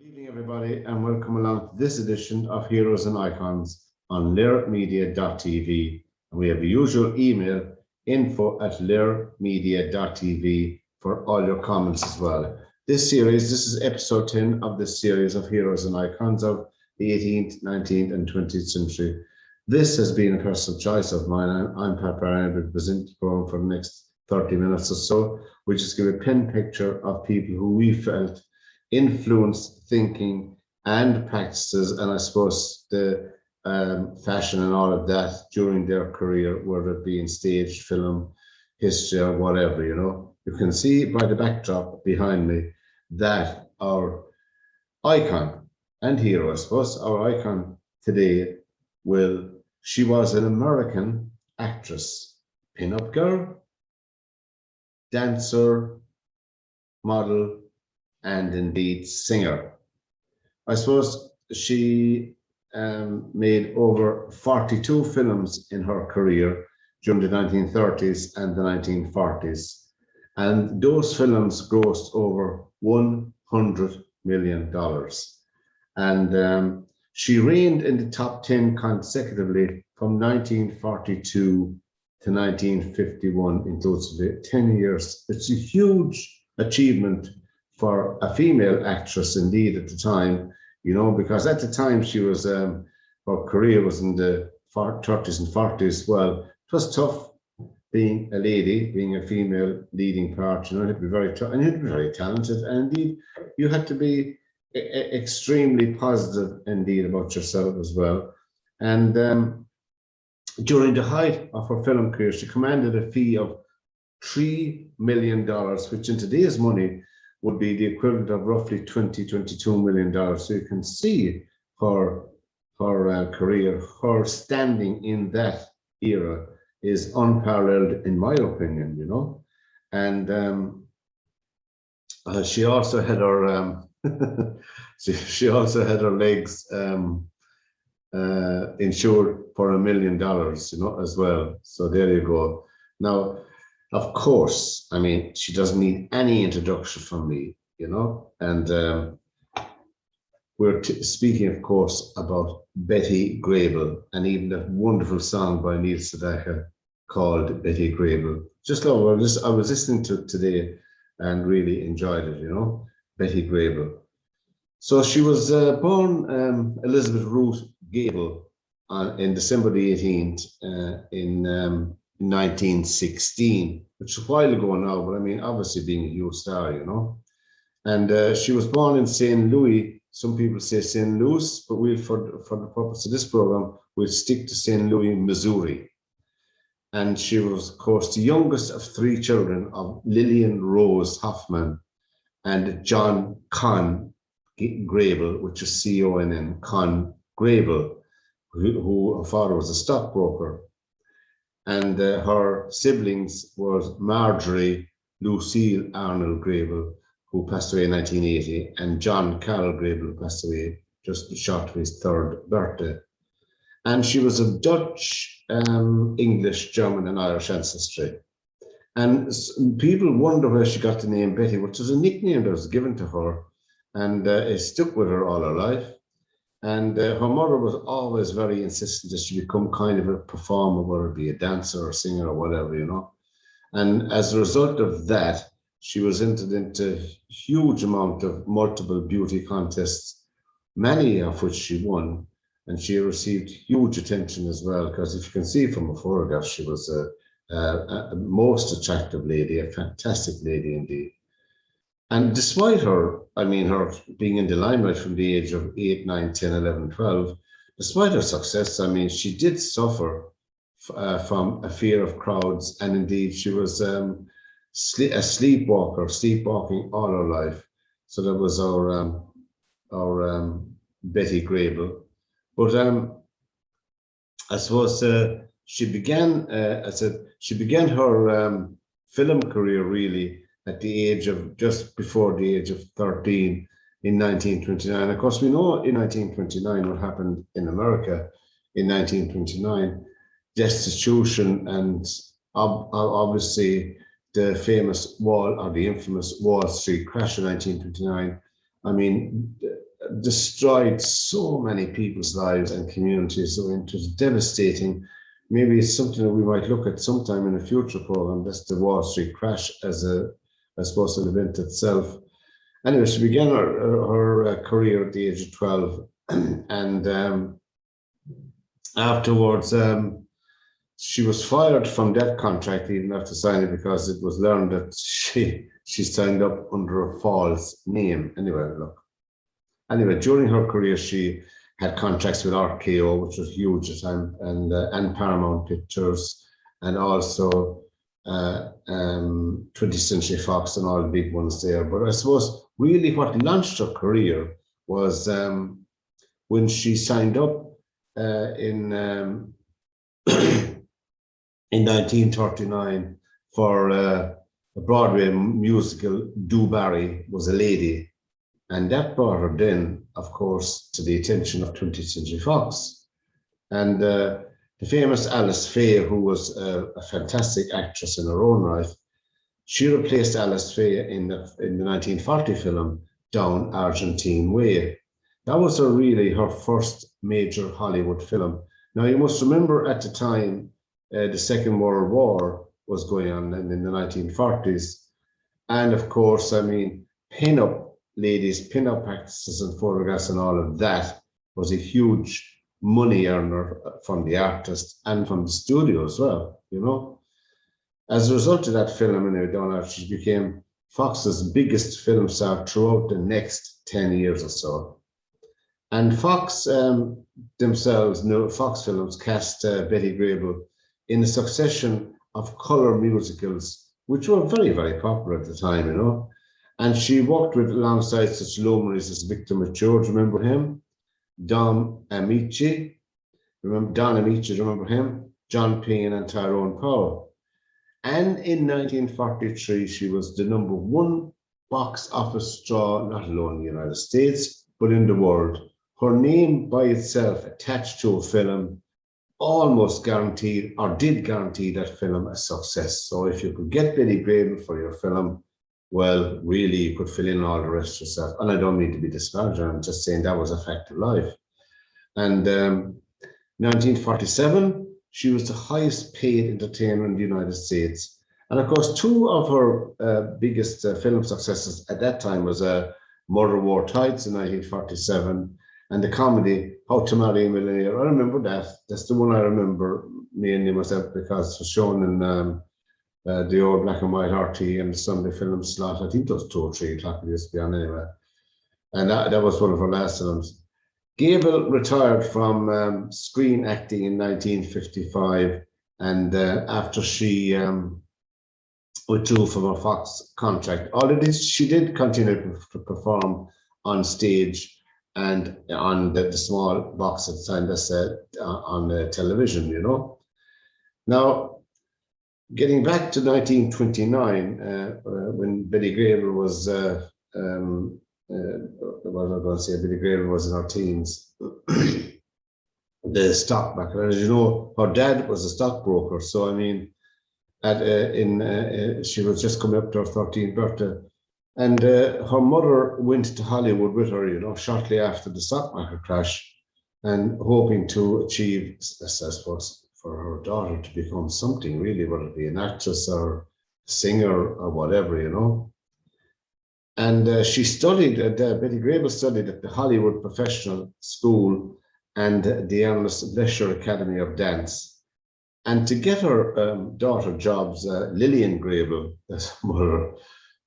Good evening, everybody, and welcome along to this edition of Heroes and Icons on lairmedia.tv. And we have the usual email, info@lairmedia.tv, for all your comments as well. This is episode 10 of this series of Heroes and Icons of the 18th, 19th, and 20th century. This has been a personal choice of mine. I'm Pat Barron. I'll be presenting the program for the next 30 minutes or so. We just give a pen picture of people who we felt influenced thinking and practices, and I suppose the fashion and all of that during their career, whether it be in stage, film, history, or whatever. You can see by the backdrop behind me that our icon and hero, I suppose, our icon today she was an American actress, pin-up girl, dancer, model, and indeed singer. I suppose she made over 42 films in her career during the 1930s and the 1940s. And those films grossed over $100 million. And she reigned in the top 10 consecutively from 1942 to 1951, including 10 years. It's a huge achievement for a female actress, indeed, at the time, because at the time she was, her career was in the 30s and 40s. Well, it was tough being a lady, being a female leading part. You had to be very tough, and you had to be very talented, and indeed, you had to be extremely positive, indeed, about yourself as well. And during the height of her film career, she commanded a fee of $3 million, which in today's money would be the equivalent of roughly $22 million. So you can see her career, her standing in that era is unparalleled, in my opinion, And she also had her she also had her legs insured for $1 million, as well. So there you go. Now, of course, she doesn't need any introduction from me, and we're speaking, of course, about Betty Grable, and even that wonderful song by Neil Sedaka called Betty Grable. I was listening to it today and really enjoyed it, Betty Grable. So she was born Elizabeth Ruth Gable in December the 18th in 1916, which is a while ago now, but obviously being a huge star, And she was born in St. Louis. Some people say St. Louis, but for the purpose of this program, we'll stick to St. Louis, Missouri. And she was, of course, the youngest of three children of Lillian Rose Hoffman and John Conn Grable, which is C-O-N-N, Conn Grable, who her father was a stockbroker. And her siblings was Marjorie Lucille Arnold Grable, who passed away in 1980, and John Carroll Grable, who passed away just short of his third birthday. And she was of Dutch, English, German, and Irish ancestry. And people wonder where she got the name Betty, which was a nickname that was given to her, and it stuck with her all her life. And her mother was always very insistent that she become kind of a performer, whether it be a dancer or singer or whatever, And as a result of that, she was entered into a huge amount of multiple beauty contests, many of which she won. And she received huge attention as well, because if you can see from her photograph, she was a most attractive lady, a fantastic lady indeed. And despite her being in the limelight from the age of 8, 9, 10, 11, 12, despite her success, she did suffer from a fear of crowds. And indeed, she was a sleepwalking all her life. So that was our Betty Grable. But I suppose she began her film career really at the age of just before the age of 13 in 1929. Of course, we know in 1929 what happened in America in 1929, destitution, and obviously the infamous Wall Street crash in 1929. destroyed so many people's lives and communities. So it was devastating. Maybe it's something that we might look at sometime in a future program. That's the Wall Street crash as I suppose, an event itself. Anyway, she began her career at the age of 12, and afterwards, she was fired from that contract even after signing because it was learned that she signed up under a false name. Anyway, during her career, she had contracts with RKO, which was huge at the time, and Paramount Pictures, and also 20th Century Fox and all the big ones there. But I suppose really what launched her career was when she signed up in 1939 for a Broadway musical, Do Barry Was a Lady. And that brought her then, of course, to the attention of 20th Century Fox. And the famous Alice Faye, who was a fantastic actress in her own right, she replaced Alice Faye in the 1940 film Down Argentine Way. That was her first major Hollywood film. Now, you must remember at the time, the Second World War was going on in the 1940s. And of course, I mean, pin-up practices and photographs and all of that was a huge money earner from the artist and from the studio as well, you know. As a result of that film, anyway, she became Fox's biggest film star throughout the next 10 years or so. And Fox themselves, Fox Films, cast Betty Grable in a succession of color musicals, which were very, very popular at the time, you know. And she worked alongside such luminaries as Victor Mature, remember him? Don Amici, remember him? John Payne and Tyrone Power. And in 1943, she was the #1 box office draw, not alone in the United States, but in the world. Her name by itself attached to a film almost guaranteed, or did guarantee that film a success. So if you could get Betty Grable for your film, well, really, you could fill in all the rest yourself. And I don't mean to be disparaging, I'm just saying that was a fact of life. And 1947, she was the highest paid entertainer in the United States. And of course, two of her biggest film successes at that time was Murder Wore Tights in 1947, and the comedy How to Marry a Millionaire. I remember that. That's the one I remember mainly myself because it was shown in the old black and white RT and the Sunday film slot. I think it was 2 or 3 o'clock it used to be on anyway. And that was one of her last films. Grable retired from screen acting in 1955, and after she withdrew from her Fox contract. Although she did continue to perform on stage and on the small box at the time, that's on the television, you know. Now, getting back to 1929, when Betty Grable was, what was I going to say? Betty Grable was in her teens. The stock market, as you know, her dad was a stockbroker. So I mean, she was just coming up to her 13th birthday, and her mother went to Hollywood with her, you know, shortly after the stock market crash, and hoping to achieve, I suppose, for her daughter to become something really, whether it be an actress or singer or whatever, you know. And she studied, Betty Grable studied at the Hollywood Professional School and the Ernest Lesher Academy of Dance. And to get her daughter jobs, Lillian Grable, that's mother,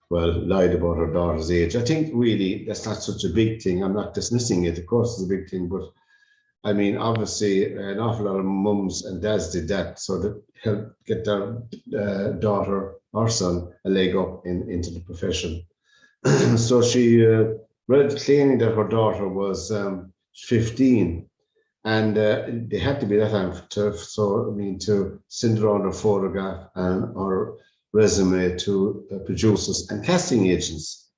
well, lied about her daughter's age. I think really that's not such a big thing. I'm not dismissing it. Of course, it's a big thing, but I mean, obviously, an awful lot of mums and dads did that so that help get their daughter or son a leg up into the profession. So she read claiming that her daughter was 15, and they had to be that time to send around her photograph and her resume to producers and casting agents.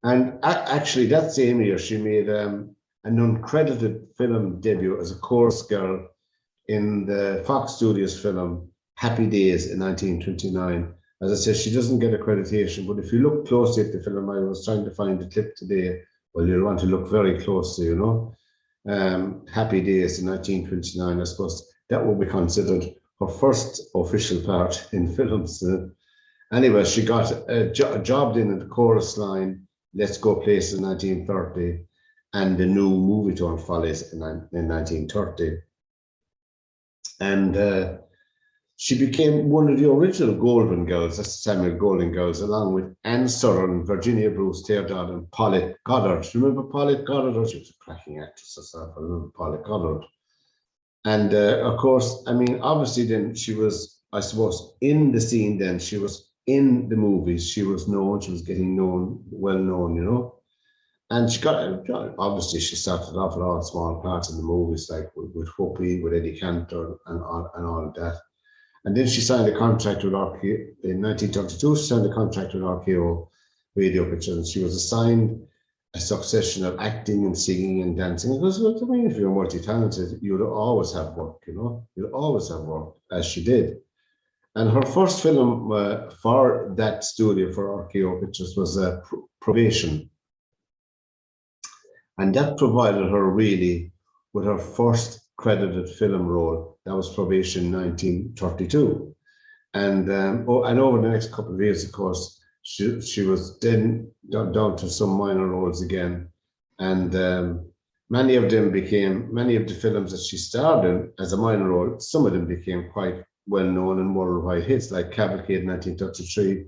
And actually, that same year, she made an uncredited film debut as a chorus girl in the Fox Studios film Happy Days in 1929. As I said, she doesn't get accreditation, but if you look closely at the film, I was trying to find the clip today well, you'll want to look very closely, you know. Happy Days in 1929, I suppose that would be considered her first official part in films. Anyway, she got jobbed in the chorus line, Let's Go Places in 1930, and the new movie Torn Follies in 1930. And she became one of the original Golden Girls, that's the Samuel Golden Girls, along with Anne Southern, Virginia Bruce Teardot, and Paulette Goddard. Remember Paulette Goddard? Oh, she was a cracking actress herself. I remember Paulette Goddard. And of course, I mean, obviously then she was, I suppose, in the scene then. She was in the movies. She was known. She was getting known, well known, you know. And she got, obviously, she started off with all small parts in the movies, like with Whoopi, with Eddie Cantor, and all of that. And then she signed a contract with RKO in 1932. She signed a contract with RKO Radio Pictures, and she was assigned a succession of acting and singing and dancing. Because, I mean, if you're multi-talented, you'd always have work, you know. You'd always have work, as she did. And her first film for that studio, for RKO Pictures, was Probation. And that provided her really with her first credited film role. That was Probation 1932. And over the next couple of years, of course, she was then down to some minor roles again. And many of the films that she starred in as a minor role, some of them became quite well known and worldwide hits, like Cavalcade 1933.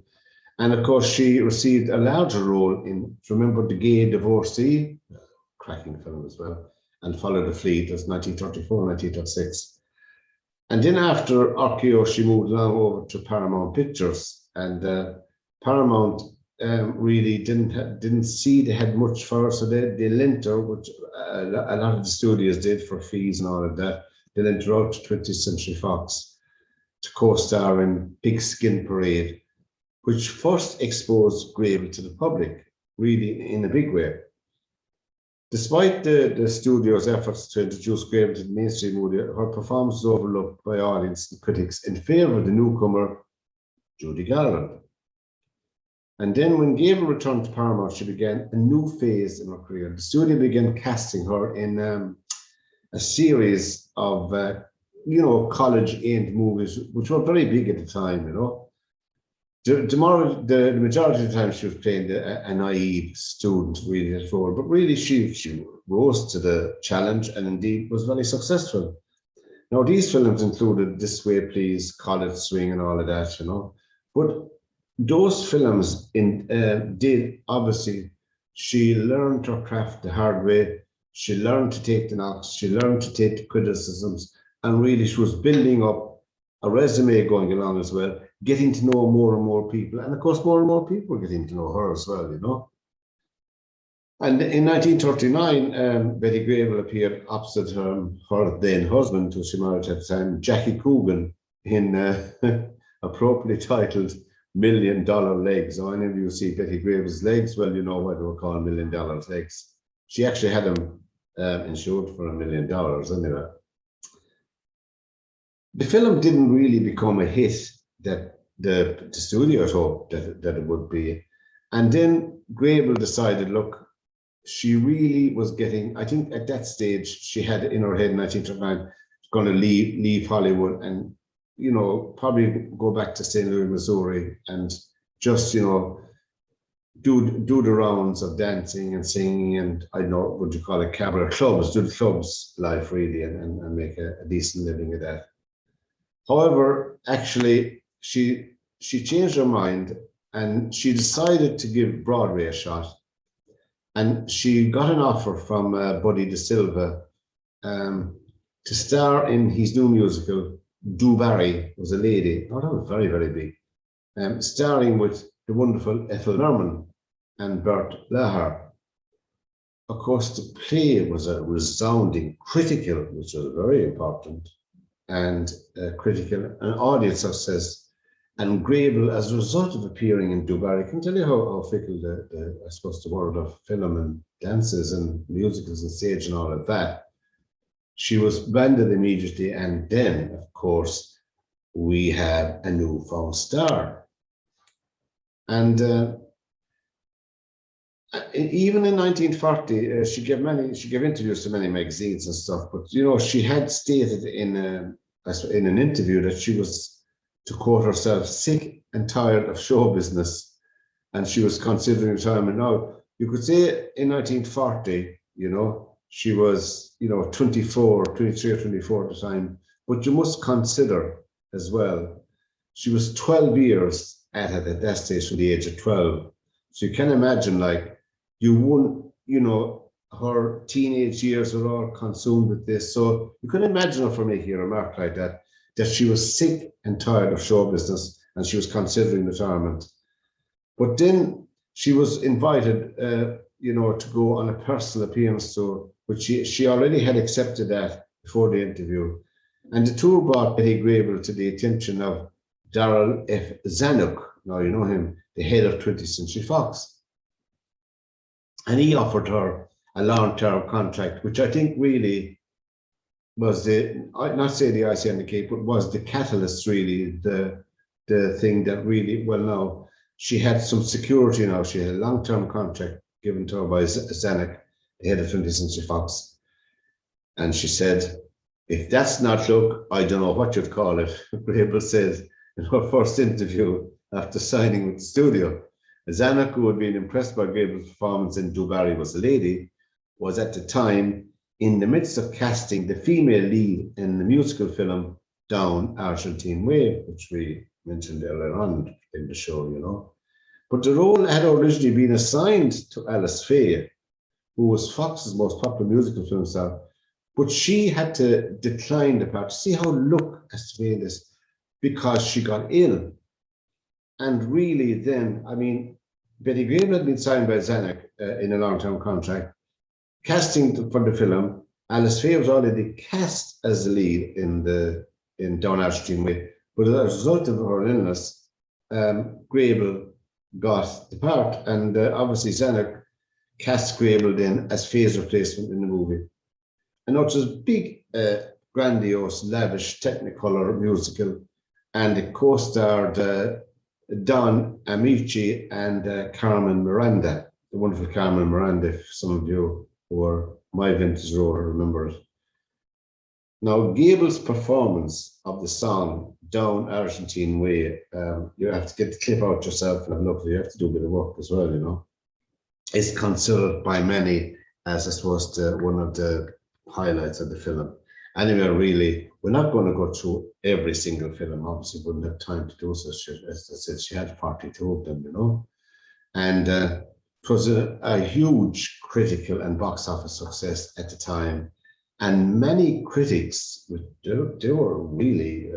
And of course, she received a larger role in, remember, The Gay Divorcee, cracking film as well, and Follow the Fleet, as 1934, 1936. And then after RKO, she moved along over to Paramount Pictures, and Paramount really didn't see they had much for her, so they lent her, which a lot of the studios did for fees and all of that. They lent her out to 20th Century Fox to co-star in Big Skin Parade, which first exposed Grable to the public, really in a big way. Despite the studio's efforts to introduce Grable to the mainstream media, her performance was overlooked by audience and critics in favour of the newcomer, Judy Garland. And then when Grable returned to Paramount, she began a new phase in her career. The studio began casting her in a series of, college-aimed movies, which were very big at the time, you know. The majority of the time she was playing a naive student, really, at role, but really she rose to the challenge and indeed was very successful. Now, these films included This Way Please, College Swing, and all of that, you know. But those films did, obviously, she learned her craft the hard way. She learned to take the knocks, she learned to take the criticisms, and really she was building up a resume going along as well, getting to know more and more people. And of course, more and more people were getting to know her as well, you know. And in 1939, Betty Grable appeared opposite her then husband, who she married at the time, Jackie Coogan, in appropriately titled $1 Million Legs. Now, any of you see Betty Grable's legs, well, you know why they were called $1 Million Legs. She actually had them insured for $1 million anyway. The film didn't really become a hit that the studio had hoped that it would be. And then Grable decided, look, she really was getting, I think at that stage, she had in her head in 1939, going to leave Hollywood and, you know, probably go back to St. Louis, Missouri, and just, you know, do the rounds of dancing and singing and, I don't know, what would you call it, cabaret clubs, do the clubs life really, and make a decent living of that. However, actually, she changed her mind and she decided to give Broadway a shot. And she got an offer from Buddy DeSilva to star in his new musical, Du Barry was a lady. Oh, that was very, very big. Starring with the wonderful Ethel Merman and Bert Lahar. Of course, the play was a resounding critical, which was very important, and critical and audience success. And Grable, as a result of appearing in Du Barry, can tell you how fickle I suppose the world of film and dances and musicals and stage and all of that. She was branded immediately, and then, of course, we have a newfound star. And Even in 1940, she gave interviews to many magazines and stuff. But you know, she had stated in an interview that she was, to quote herself, sick and tired of show business, and she was considering retirement. Now, you could say in 1940, you know, she was, you know, 23 or 24 at the time. But you must consider as well, she was 12 years at it at that stage, from the age of 12. So you can imagine, like, you wouldn't, you know, her teenage years were all consumed with this. So you can imagine her for making a remark like that, that she was sick and tired of show business and she was considering retirement. But then she was invited, you know, to go on a personal appearance tour, which she already had accepted that before the interview. And the tour brought Betty Grable to the attention of Darrell F. Zanuck. Now you know him, the head of 20th Century Fox. And he offered her a long-term contract, which I think really was I'd not say the icing on the cake, but was the catalyst, really, the thing that really, well, now, she had some security now. She had a long-term contract given to her by Zanuck, the head of 20th Century Fox. And she said, if that's not luck, I don't know what you'd call it. Grable said in her first interview after signing with the studio. Zanuck, who had been impressed by Grable's performance in Du Barry Was a Lady, was at the time in the midst of casting the female lead in the musical film Down Argentine Way, which we mentioned earlier on in the show, you know. But the role had originally been assigned to Alice Faye, who was Fox's most popular musical film star, but she had to decline the part. See how luck has to be in this, because she got ill. And really then, I mean, Betty Grable had been signed by Zanuck in a long-term contract. Casting for the film, Alice Faye was already cast as the lead in Down Argentine Way, but as a result of her illness, Grable got the part, and obviously Zanuck cast Grable then as Faye's replacement in the movie. And it was a big, grandiose, lavish, technicolor musical, and it co-starred Don Amici and Carmen Miranda, the wonderful Carmen Miranda, if some of you who are my vintage rower remember it. Now, Gable's performance of the song Down Argentine Way, you have to get the clip out yourself and have a look. You have to do a bit of work as well, you know. It's considered by many as, I suppose, one of the highlights of the film. Anyway, really, we're not going to go through every single film. Obviously, wouldn't have time to do so. As I said, she had 42 of them, you know. And it was a huge critical and box office success at the time. And many critics, they were really,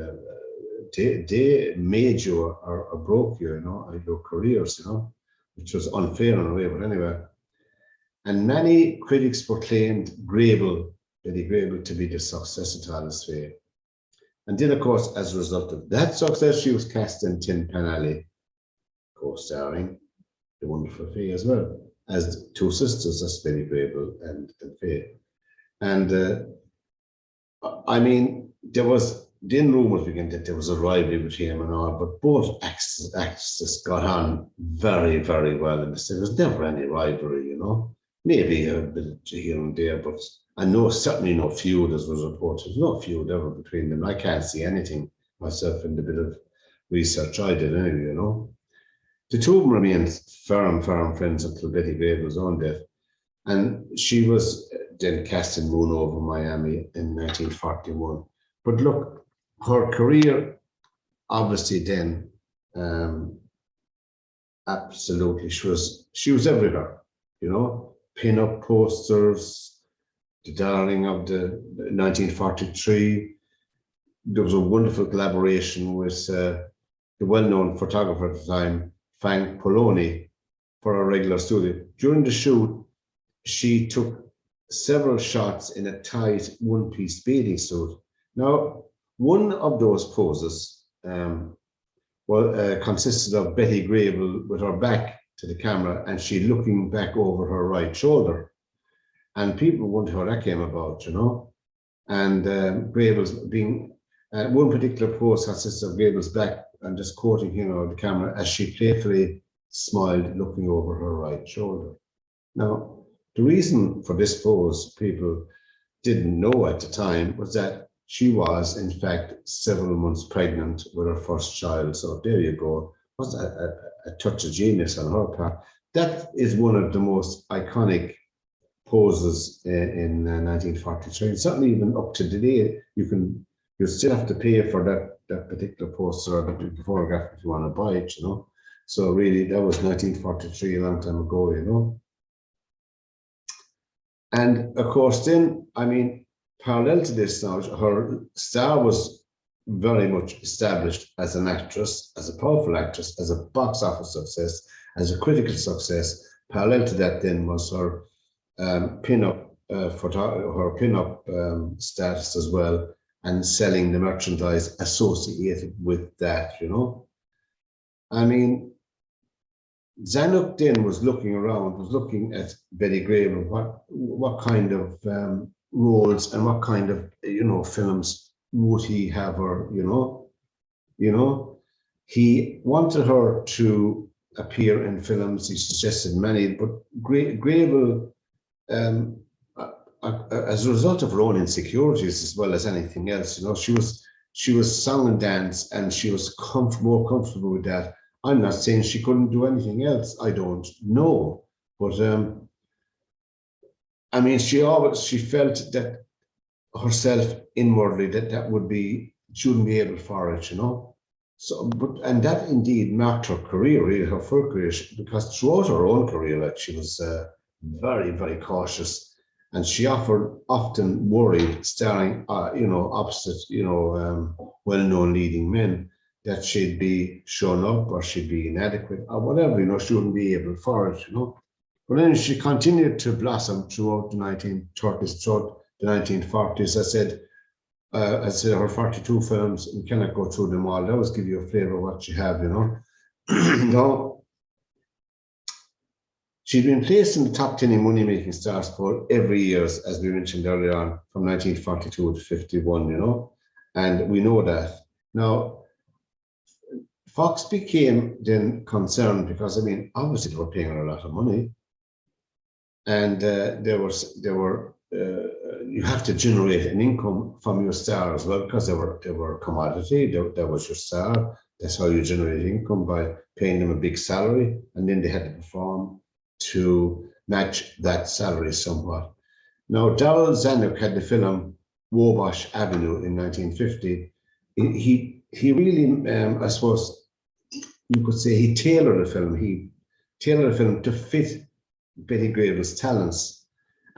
they made you or broke you, you know, your careers, you know, which was unfair in a way, but anyway. And many critics proclaimed Betty Grable, to be the successor to Alice Faye. And then, of course, as a result of that success, she was cast in Tin Pan Alley, co-starring the wonderful Faye as well, as two sisters, as Betty Grable and Faye. And I mean, there was then rumors began that there was a rivalry between them and all, but both actresses got on very, very well. And there was never any rivalry, you know. Maybe a bit here and there, but I know certainly no feud, as was reported. There's no feud ever between them. I can't see anything myself in the bit of research I did anyway, you know. The two of them remained firm friends until Betty Grable's own death. And she was then cast in Moon Over Miami in 1941. But look, her career, obviously then, absolutely, she was everywhere, you know. Pin-up posters, the darling of the 1943. There was a wonderful collaboration with the well-known photographer at the time, Frank Poloni, for a regular studio. During the shoot, she took several shots in a tight one-piece bathing suit. Now, one of those poses consisted of Betty Grable with her back to the camera and she looking back over her right shoulder. And people wonder how that came about, you know. And Grable's being, one particular pose consists of Grable's back and just quoting, you know, the camera as she playfully smiled looking over her right shoulder. Now, the reason for this pose people didn't know at the time was that she was, in fact, several months pregnant with her first child. So there you go. Was a touch of genius on her part. That is one of the most iconic poses in 1943. And certainly even up to today, you still have to pay for that particular poster or the photograph if you want to buy it, you know. So really, that was 1943, a long time ago, you know. And of course, then, I mean, parallel to this now, her star was very much established as an actress, as a powerful actress, as a box office success, as a critical success. Parallel to that, then, was her pin-up her pin-up status as well, and selling the merchandise associated with that. You know, I mean, Zanuck then was looking around, was looking at Betty Grable, what kind of roles and what kind of films would he have her, he wanted her to appear in films. He suggested many, but Grable, as a result of her own insecurities as well as anything else, she was song and dance, and she was more comfortable with that. I'm not saying she couldn't do anything else. I don't know, but I mean, she felt that herself inwardly that would be, she wouldn't be able for it, you know. So, and that indeed marked her career, really her full career, because throughout her own career, like, she was very, very cautious, and she often worried, starring, opposite, well-known leading men, that she'd be shown up or she'd be inadequate or whatever, she wouldn't be able for it, But then she continued to blossom throughout the 1930s, throughout the 1940s. I said her 42 films, you cannot go through them all. That was give you a flavor of what you have, Now, she'd been placed in the top 10 in money-making stars poll every year, as we mentioned earlier on, from 1942 to 51, and we know that. Now, Fox became then concerned because, I mean, obviously they were paying her a lot of money, and you have to generate an income from your star as well, because they were a commodity. That was your star. That's how you generate income, by paying them a big salary, and then they had to perform to match that salary somewhat. Now, Darryl Zanuck had the film Wabash Avenue in 1950. He really, I suppose you could say, he tailored the film. He tailored the film to fit Betty Grable's talents.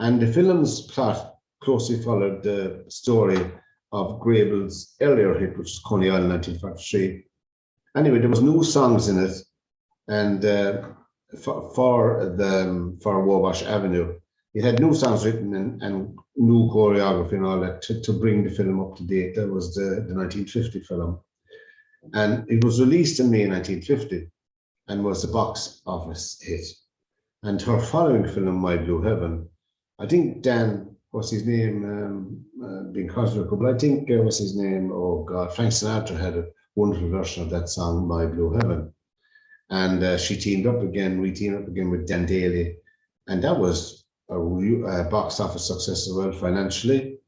And the film's plot closely followed the story of Grable's earlier hit, which was Coney Island, 1943. Anyway, there was new songs in it, and for Wabash Avenue, it had new songs written and new choreography and all that to bring the film up to date. That was the 1950 film. And it was released in May 1950 and was a box office hit. And her following film, My Blue Heaven, I think Dan, what's his name, being controversial, but I think, what's his name, oh God, Frank Sinatra had a wonderful version of that song, My Blue Heaven. And she teamed up again with Dan Daly. And that was a box office success as well financially.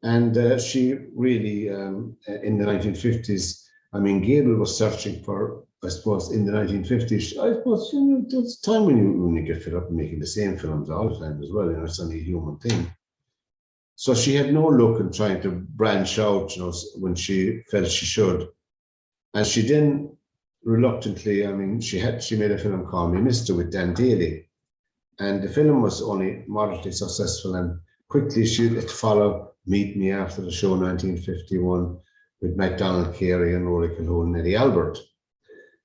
And she really, in the 1950s, I mean, Gable was searching for, I suppose, in the 1950s, I suppose, there's a time when you get fed up making the same films all the time as well, it's only a human thing. So she had no luck in trying to branch out, when she felt she should. And she then reluctantly, I mean, she made a film called Me Mister with Dan Daly. And the film was only moderately successful, and quickly it followed Meet Me After the Show, 1951, with MacDonald Carey and Rory Calhoun and Eddie Albert.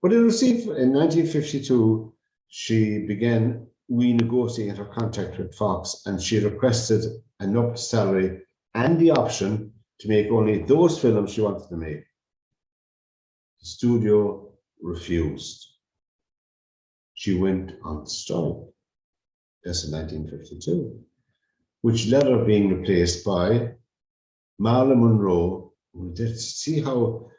But in 1952, she began renegotiating her contract with Fox, and she requested an up salary and the option to make only those films she wanted to make. The studio refused. She went on strike. That's in 1952, which led her being replaced by Marilyn Monroe. See how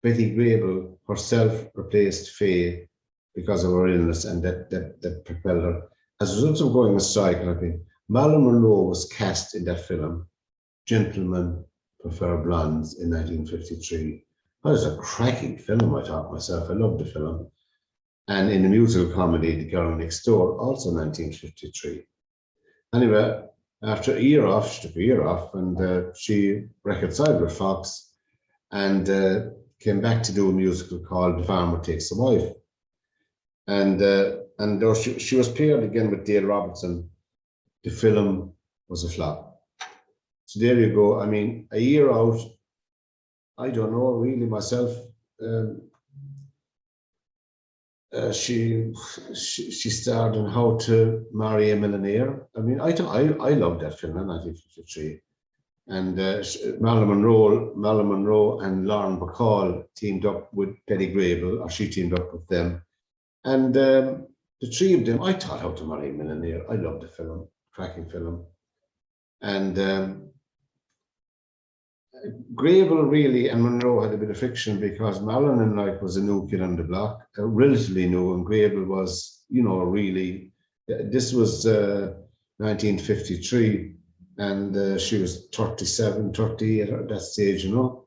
Betty Grable herself replaced Faye because of her illness, and that propelled her, As a result of going on strike, and I think Marilyn Monroe was cast in that film, Gentlemen Prefer Blondes, in 1953. That was a cracking film, I thought myself. I loved the film. And in the musical comedy, The Girl Next Door, also 1953. Anyway, after a year off, she took a year off, and she reconciled with Fox and came back to do a musical called The Farmer Takes a Wife. And though she was paired again with Dale Robertson, the film was a flop. So there you go. I mean, a year out, I don't know really myself. She starred in How to Marry a Millionaire. I mean, I loved that film in 1953. And Marilyn Monroe and Lauren Bacall teamed up with Betty Grable, or she teamed up with them. And the three of them, I thought How to Marry a Millionaire. I loved the film, cracking film. And Grable really and Monroe had a bit of friction because Marilyn and I was a new kid on the block, relatively new, and Grable was, really, this was 1953, and she was 37, 38 at that stage, But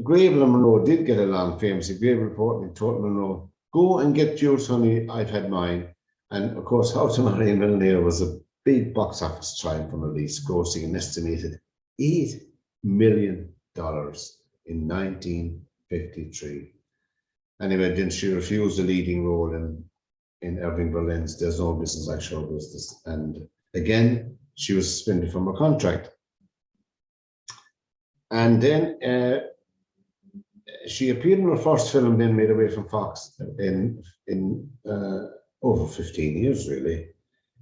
Grable and Monroe did get along famously. Grable reportedly told Monroe, "Go and get yours, honey, I've had mine." And of course, How to Marry a Millionaire was a big box office triumph from release, grossing an estimated $8 million in 1953. Anyway, then she refused a leading role in Irving Berlin's There's No Business Like Show Business. And again, she was suspended from her contract. And then she appeared in her first film, then made away from Fox in over 15 years, really,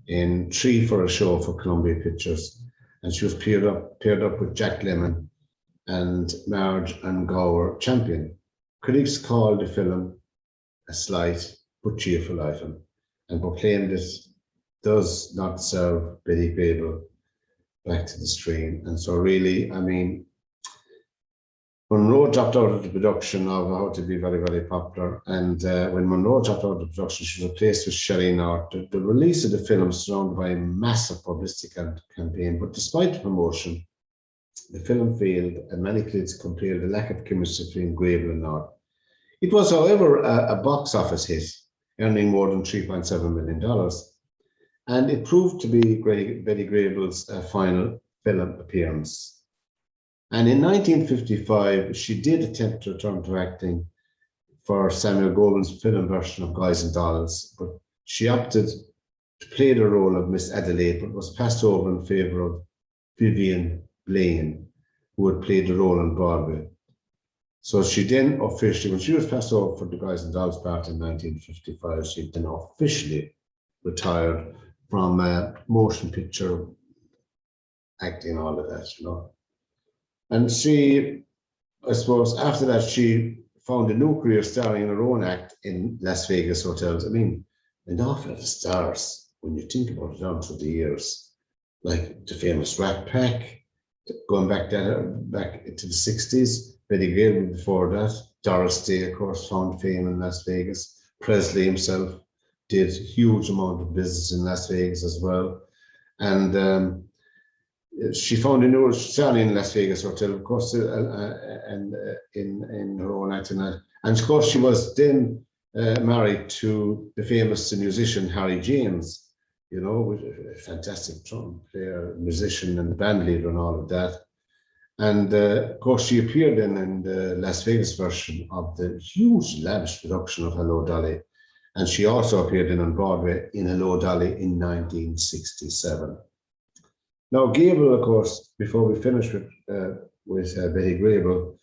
in Tree for a Show for Columbia Pictures. And she was paired up with Jack Lemmon and Marge and Gower Champion. Critics called the film a slight but cheerful item and proclaimed it does not serve Betty Grable back to the screen. And so really, I mean, Monroe dropped out of the production of How to Be Very, Very Popular. And when Monroe dropped out of the production, she was replaced with Shelley North. The release of the film was surrounded by a massive publicity campaign, but despite the promotion, the film failed, and many critics compared the lack of chemistry between Grable and North. It was, however, a box office hit, earning more than $3.7 million. And it proved to be Betty Grable's final film appearance. And in 1955, she did attempt to return to acting for Samuel Goldwyn's film version of Guys and Dolls, but she opted to play the role of Miss Adelaide, but was passed over in favor of Vivian Blaine, who had played the role on Broadway. So she then officially, when she was passed over for the Guys and Dolls part in 1955, she then officially retired from motion picture acting, all of that, And she, I suppose, after that, she found a new career starring in her own act in Las Vegas hotels. I mean, an awful lot of stars, when you think about it down through the years, like the famous Rat Pack, going back into the 60s, Betty Grable before that, Doris Day, of course, found fame in Las Vegas. Presley himself did a huge amount of business in Las Vegas as well. And she found a new star in Las Vegas hotel, of course, and in her own acting. And of course, she was then married to the famous musician Harry James, with a fantastic trumpet player, musician, and band leader, and all of that. And of course, she appeared in the Las Vegas version of the huge, lavish production of Hello, Dolly. And she also appeared on Broadway in Hello, Dolly in 1967. Now, Grable, of course, before we finish with Betty Grable,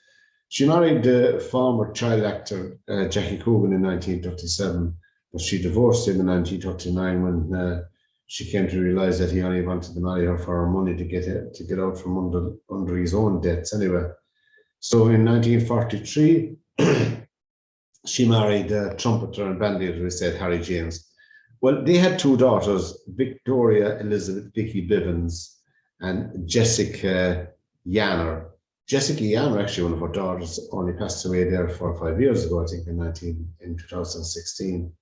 she married the former child actor Jackie Coogan in 1937, but she divorced him in 1939 when she came to realize that he only wanted to marry her for her money to get out from under his own debts anyway. So in 1943, she married trumpeter and band leader, we said, Harry James. Well, they had two daughters, Victoria Elizabeth Vicky Bivens and Jessica Yanner. Jessica Yanner, actually, one of her daughters, only passed away there 4 or 5 years ago, I think, in 2016.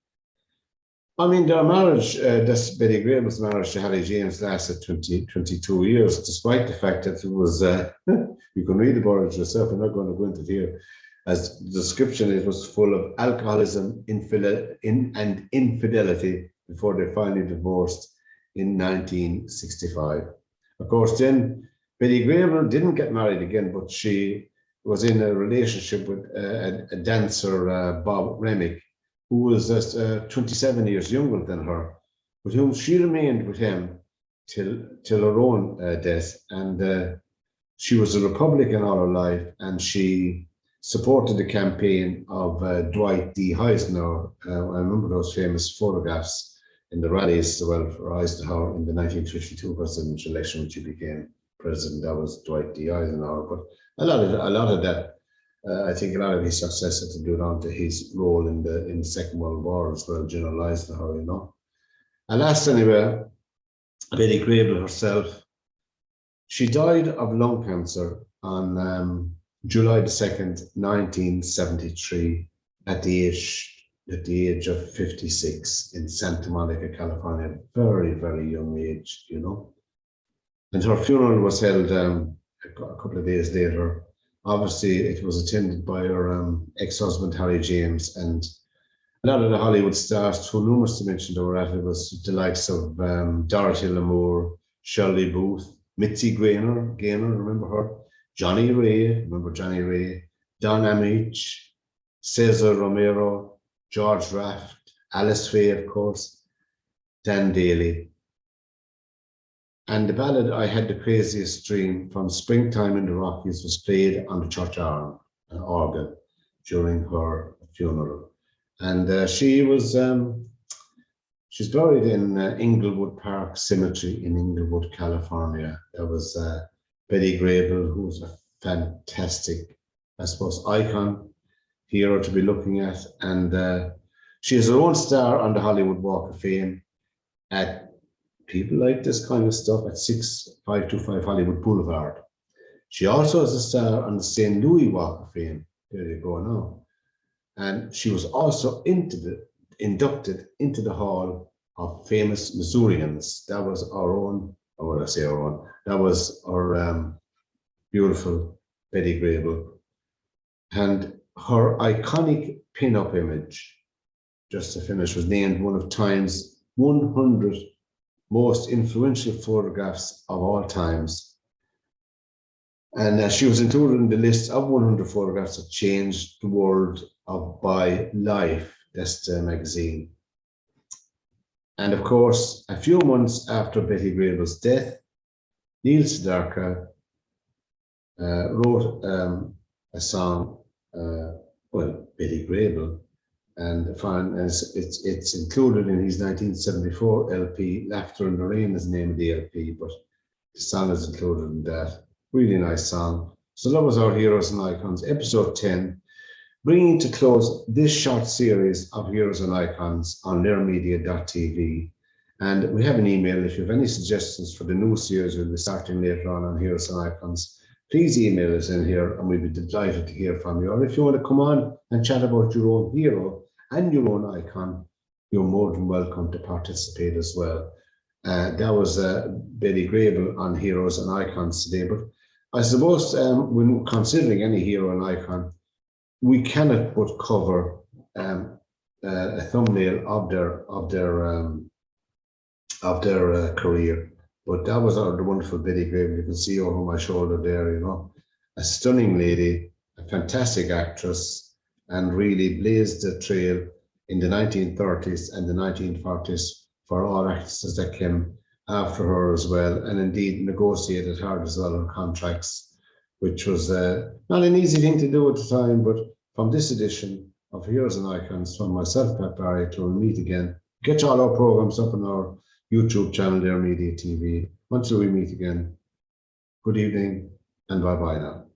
I mean, their marriage, this Betty Grable's marriage to Harry James lasted 22 years, despite the fact that it was, you can read about it yourself, I'm not going to go into it here. As the description, it was full of alcoholism, and infidelity before they finally divorced in 1965. Of course, then Betty Grable didn't get married again, but she was in a relationship with a dancer, Bob Remick, who was just 27 years younger than her, with whom she remained with him till her own death. And she was a Republican all her life, and she supported the campaign of Dwight D. Eisenhower. I remember those famous photographs in the rallies for Eisenhower in the 1952 presidential election, when she became president. That was Dwight D. Eisenhower. But a lot of that, I think a lot of his success had to do down to his role in the Second World War as well, General Eisenhower, you know. And last anyway, Betty Grable herself, she died of lung cancer on July the 2nd, 1973, at the age of 56 in Santa Monica, California. Very, very young age, you know. And her funeral was held a couple of days later. Obviously, it was attended by her ex-husband, Harry James, and a lot of the Hollywood stars, too numerous to mention, they were at it. Was the likes of Dorothy Lamour, Shirley Booth, Mitzi Gaynor, remember her? Johnny Ray, remember Johnny Ray? Don Ameche, Cesar Romero, George Raft, Alice Faye, of course, Dan Daly. And the ballad "I Had the Craziest Dream" from Springtime in the Rockies was played on the church organ during her funeral. And she's buried in Inglewood Park Cemetery in Inglewood, California. There was Betty Grable, who was a fantastic, I suppose, icon, hero to be looking at. And she has her own star on the Hollywood Walk of Fame. At people like this kind of stuff at 6525 Hollywood Boulevard. She also has a star on the St. Louis Walk of Fame. There you go now. And she was also inducted into the Hall of Famous Missourians. That was our own, or what I say our own, that was our beautiful Betty Grable. And her iconic pin-up image, just to finish, was named one of Time's 100 most influential photographs of all times. And she was included in the list of 100 photographs that changed the world by Life, that's the magazine. And of course, a few months after Betty Grable's death, Neil Sedaka wrote a song, Betty Grable, and it's included in his 1974 LP, Laughter in the Rain is the name of the LP, but the song is included in that. Really nice song. So that was our Heroes and Icons, episode 10, bringing to close this short series of Heroes and Icons on lairmedia.tv. And we have an email. If you have any suggestions for the new series we'll be starting later on Heroes and Icons, please email us in here and we'll be delighted to hear from you. Or if you want to come on and chat about your own hero and your own icon, you're more than welcome to participate as well. That was Betty Grable on Heroes and Icons today. But I suppose when considering any hero and icon, we cannot but cover a thumbnail of their career. But that was the wonderful Betty Grable. You can see over my shoulder there, you know, a stunning lady, a fantastic actress, and really blazed the trail in the 1930s and the 1940s for all actresses that came after her as well, and indeed negotiated hard as well on contracts, which was not an easy thing to do at the time. But from this edition of Heroes and Icons, from myself, Pat Barry, till we meet again, get all our programs up on our YouTube channel, Lair Media TV. Until we meet again, good evening and bye-bye now.